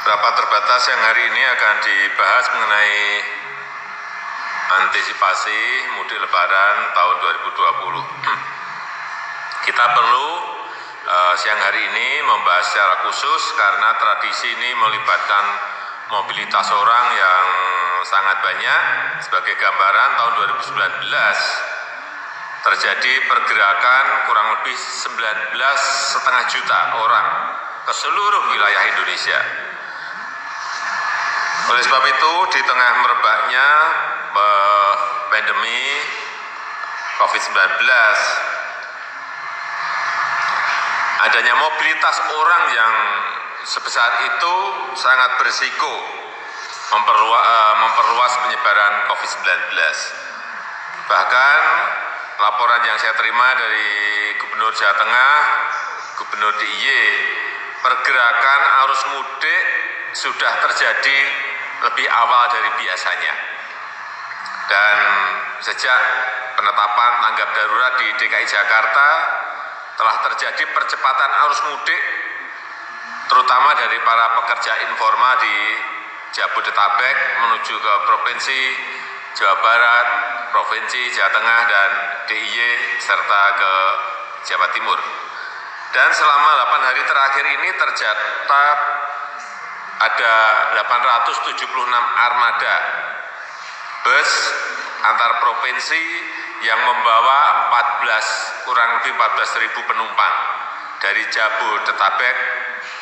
Rapat terbatas yang hari ini akan dibahas mengenai antisipasi mudik lebaran tahun 2020. Kita perlu siang hari ini membahas secara khusus karena tradisi ini melibatkan mobilitas orang yang sangat banyak. Sebagai gambaran, tahun 2019 terjadi pergerakan kurang lebih 19,5 juta orang ke seluruh wilayah Indonesia. Oleh sebab itu, di tengah merebaknya pandemi COVID-19, adanya mobilitas orang yang sebesar itu sangat berisiko memperluas penyebaran COVID-19. Bahkan laporan yang saya terima dari Gubernur Jawa Tengah, Gubernur DIY, pergerakan arus mudik sudah terjadi lebih awal dari biasanya. Dan sejak penetapan tanggap darurat di DKI Jakarta, telah terjadi percepatan arus mudik, terutama dari para pekerja informal di Jabodetabek menuju ke Provinsi Jawa Barat, Provinsi Jawa Tengah, dan DIY, serta ke Jawa Timur. Dan selama 8 hari terakhir ini tercatat ada 876 armada bus antar provinsi yang membawa kurang lebih 14.000 penumpang dari Jabodetabek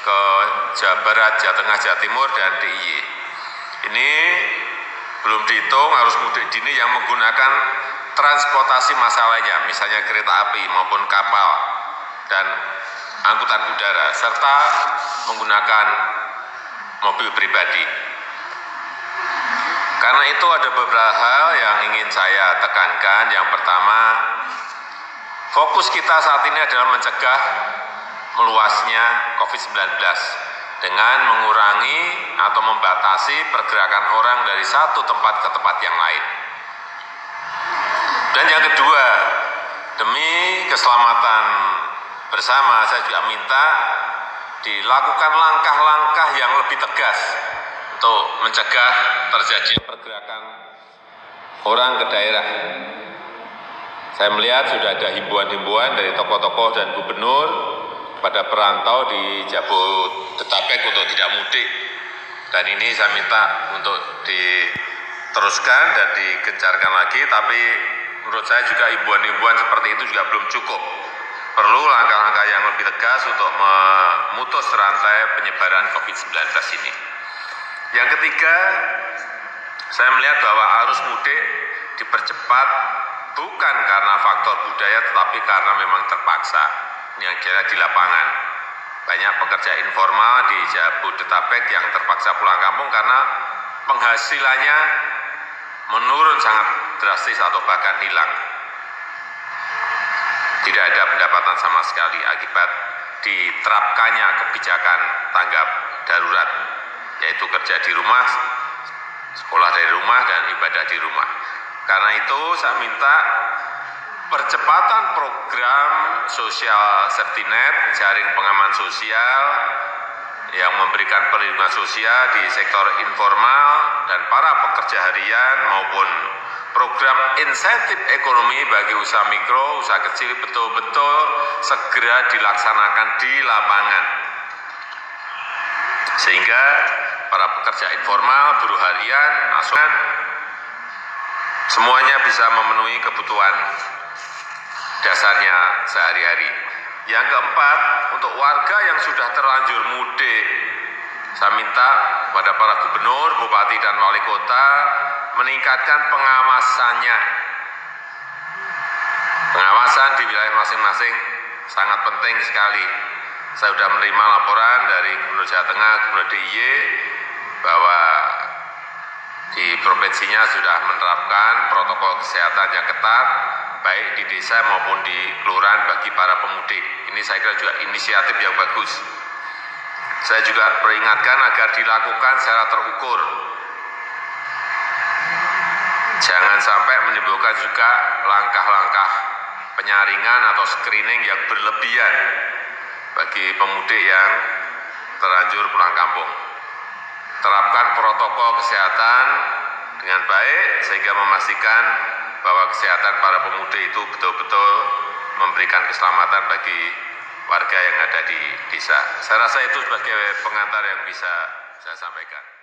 ke Jawa Barat, Jawa Tengah, Jawa Timur, dan DIY. Ini belum dihitung arus mudik dini yang menggunakan transportasi massal lainnya, misalnya kereta api maupun kapal dan angkutan udara, serta menggunakan mobil pribadi. Karena itu ada beberapa hal yang ingin saya tekankan. Yang pertama, fokus kita saat ini adalah mencegah meluasnya COVID-19 dengan mengurangi atau membatasi pergerakan orang dari satu tempat ke tempat yang lain. Dan yang kedua, demi keselamatan bersama, saya juga minta dilakukan langkah-langkah yang lebih tegas untuk mencegah terjadinya pergerakan orang ke daerah. Saya melihat sudah ada himbauan-himbauan dari tokoh-tokoh dan gubernur pada perantau di Jabodetabek untuk tidak mudik. Dan ini saya minta untuk diteruskan dan digencarkan lagi, tapi menurut saya juga himbauan-himbauan seperti itu juga belum cukup. Perlu langkah-langkah yang lebih tegas untuk memutus rantai penyebaran COVID-19 ini. Yang ketiga, saya melihat bahwa arus mudik dipercepat bukan karena faktor budaya, tetapi karena memang terpaksa. Ini yang kira di lapangan. Banyak pekerja informal di Jabodetabek yang terpaksa pulang kampung karena penghasilannya menurun sangat drastis atau bahkan hilang. Tidak ada pendapatan sama sekali akibat diterapkannya kebijakan tanggap darurat, yaitu kerja di rumah, sekolah dari rumah, dan ibadah di rumah. Karena itu saya minta percepatan program sosial safety net, jaring pengaman sosial yang memberikan perlindungan sosial di sektor informal dan para pekerja harian maupun program insentif ekonomi bagi usaha mikro, usaha kecil betul-betul segera dilaksanakan di lapangan. Sehingga para pekerja informal, buruh harian, asuhan, semuanya bisa memenuhi kebutuhan dasarnya sehari-hari. Yang keempat, untuk warga yang sudah terlanjur mudik, saya minta kepada para gubernur, bupati, dan wali kota meningkatkan pengawasannya. Pengawasan di wilayah masing-masing sangat penting sekali. Saya sudah menerima laporan dari Gubernur Jawa Tengah, Gubernur DIY, bahwa di provinsinya sudah menerapkan protokol kesehatan yang ketat, baik di desa maupun di kelurahan bagi para pemudik. Ini saya kira juga inisiatif yang bagus. Saya juga peringatkan agar dilakukan secara terukur. Jangan sampai menimbulkan juga langkah-langkah penyaringan atau screening yang berlebihan bagi pemudik yang terlanjur pulang kampung. terapkan protokol kesehatan dengan baik sehingga memastikan bahwa kesehatan para pemudik itu betul-betul memberikan keselamatan bagi warga yang ada di desa. Saya rasa itu sebagai pengantar yang bisa saya sampaikan.